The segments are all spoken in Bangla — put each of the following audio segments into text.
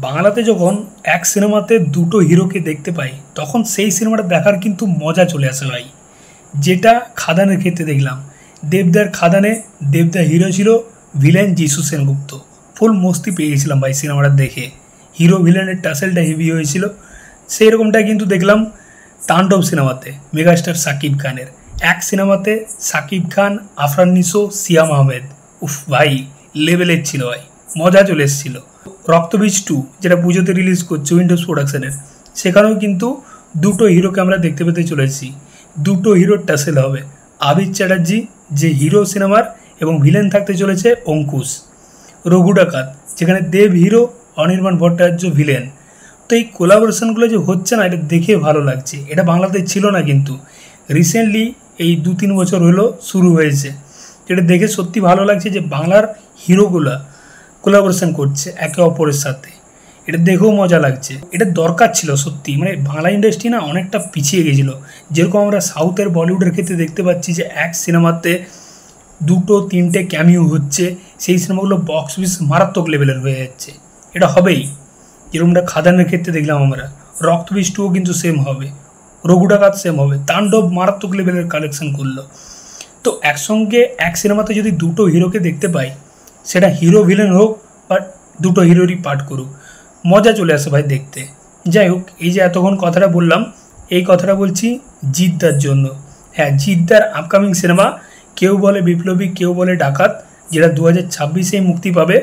বাংলাতে যখন এক সিনেমাতে দুটো হিরোকে দেখতে পাই তখন সেই সিনেমাটা দেখার কিন্তু মজা চলে আসে ভাই। যেটা খাদানের ক্ষেত্রে দেখলাম, দেবদার খাদানে দেবদা হিরো ছিল, ভিলেন যিশু সেনগুপ্ত। ফুল মস্তি পেয়ে গেছিলাম ভাই সিনেমাটা দেখে। হিরো ভিলেনের টাসেলটা হেভি হয়েছিল। সেই রকমটা কিন্তু দেখলাম তাণ্ডব সিনেমাতে মেগাস্টার সাকিব খানের। এক সিনেমাতে সাকিব খান, আফরান নিশো, সিয়াম আহমেদ, উফ ভাই লেভেলের ছিল ভাই, মজা চলে এসেছিল। রক্তবীজ 2 যেটা পুজোতে রিলিজ করছে উইন্ডোজ প্রোডাকশনের, সেখানেও কিন্তু দুটো হিরোকে আমরা দেখতে পেতে চলেছি। দুটো হিরোর টাসেল হবে। আবির চ্যাটার্জি যে হিরো সিনেমার, এবং ভিলেন থাকতে চলেছে অঙ্কুশ। রঘু ডাকাত যেখানে দেব হিরো, অনির্বাণ ভট্টাচার্য ভিলেন। তো এই কোলাবোরেশনগুলো যে হচ্ছে না, এটা দেখে ভালো লাগছে। এটা বাংলাতে ছিল না, কিন্তু রিসেন্টলি এই 2-3 বছর হলো শুরু হয়েছে। এটা দেখে সত্যি ভালো লাগছে যে বাংলার হিরোগুলা কোলাবোরেশন করছে একে অপরের সাথে। এটা দেখেও মজা লাগছে। এটা দরকার ছিল সত্যি। মানে বাংলা ইন্ডাস্ট্রি না অনেকটা পিছিয়ে গেছিলো। যেরকম আমরা সাউথের বলিউডের ক্ষেত্রে দেখতে পাচ্ছি যে এক সিনেমাতে 2-3টে ক্যামিও হচ্ছে, সেই সিনেমাগুলো বক্স অফিস মারাত্মক লেভেলের হয়ে যাচ্ছে। এটা হবেই, যেরকমটা খাদানের ক্ষেত্রে দেখলাম আমরা। রক্তবীজ 2ও কিন্তু সেম হবে, রঘু ডাকাত সেম হবে। তাণ্ডব মারাত্মক লেভেলের কালেকশন করলো। তো একসঙ্গে এক সিনেমাতে যদি দুটো হিরোকে দেখতে পাই, সেটা হিরো ভিলেন হোক বা দুটো হিরোরই পাঠ করুক, মজা চলে আসে ভাই দেখতে। যাই হোক, এই যে এতক্ষণ কথাটা বললাম, এই কথাটা বলছি জিদ্দার জন্য। হ্যাঁ, জিদ্দার আপকামিং সিনেমা কেউ বলে বিপ্লবী, কেউ বলে ডাকাত, যেটা 2026-এ মুক্তি পাবে।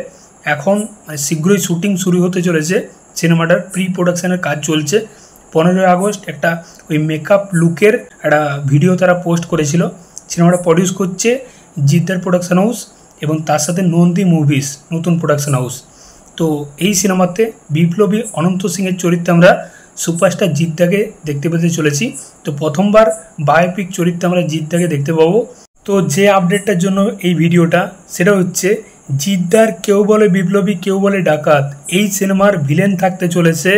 এখন শীঘ্রই শুটিং শুরু হতে চলেছে। সিনেমাটার প্রি প্রোডাকশানের কাজ চলছে। 15ই আগস্ট একটা ওই মেকআপ লুকের একটা ভিডিও তারা পোস্ট করেছিল। সিনেমাটা প্রডিউস করছে জিদ্দার প্রোডাকশান হাউস, এবং তার সাথে নন্দী মুভিস নতুন প্রোডাকশান হাউস। তো এই সিনেমাতে বিপ্লবী অনন্ত সিংয়ের চরিত্রে আমরা সুপারস্টার জিদ্দাকে দেখতে পেতে চলেছি। তো প্রথমবার বায়োপিক চরিত্রে আমরা জিদ্দাকে দেখতে পাবো। তো যে আপডেটটার জন্য এই ভিডিওটা, সেটা হচ্ছে জিদ্দার কেউ বলে বিপ্লবী, কেউ বলে ডাকাত এই সিনেমার ভিলেন থাকতে চলেছে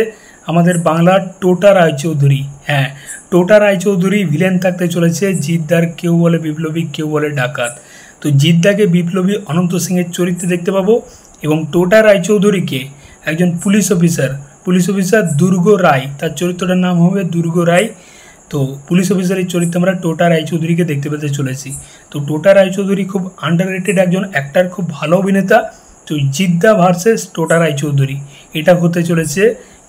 আমাদের বাংলার টোটা রায়চৌধুরী। হ্যাঁ, টোটা রায়চৌধুরী ভিলেন থাকতে চলেছে জিদ্দার কেউ বলে বিপ্লবী, কেউ বলে ডাকাত। তো জিদ্দাকে বিপ্লবী অনন্ত সিংয়ের চরিত্রে দেখতে পাবো, এবং টোটা রায়চৌধুরীকে একজন পুলিশ অফিসার দুর্গ রায়, তার চরিত্রটার নাম হবে দুর্গ রায়। তো পুলিশ অফিসারের চরিত্রে আমরা টোটা রায়চৌধুরীকে দেখতে পেতে চলেছি। তো টোটা রায়চৌধুরী খুব আন্ডাররেটেড একজন অ্যাক্টার, খুব ভালো অভিনেতা। তো জিদ্দা ভার্সেস টোটা রায়চৌধুরী, এটা হতে চলেছে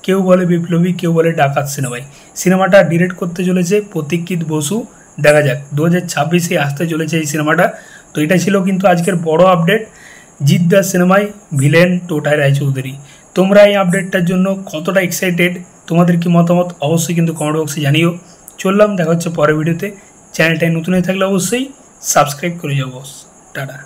কেউ বলে বিপ্লবী, কেউ বলে ডাকাত সিনেমায়। সিনেমাটা ডিরেক্ট করতে চলেছে প্রতীক্ষিত বসু। দেখা যাক, 2026-এ আসতে চলেছে এই সিনেমাটা। তো এটা ছিল কিন্তু আজকের বড় আপডেট, জিদ্দার সিনেমায় ভিলেন টোটা রায়চৌধুরী। তোমরা এই আপডেটটার জন্য কতটা এক্সাইটেড, তোমাদের কি মতামত অবশ্যই কিন্তু কমেন্ট বক্সে জানিও। চললাম, দেখা হচ্ছে পরের ভিডিওতে। চ্যানেলটায় নতুন হয়ে থাকলে অবশ্যই সাবস্ক্রাইব করে যাবো। টাটা।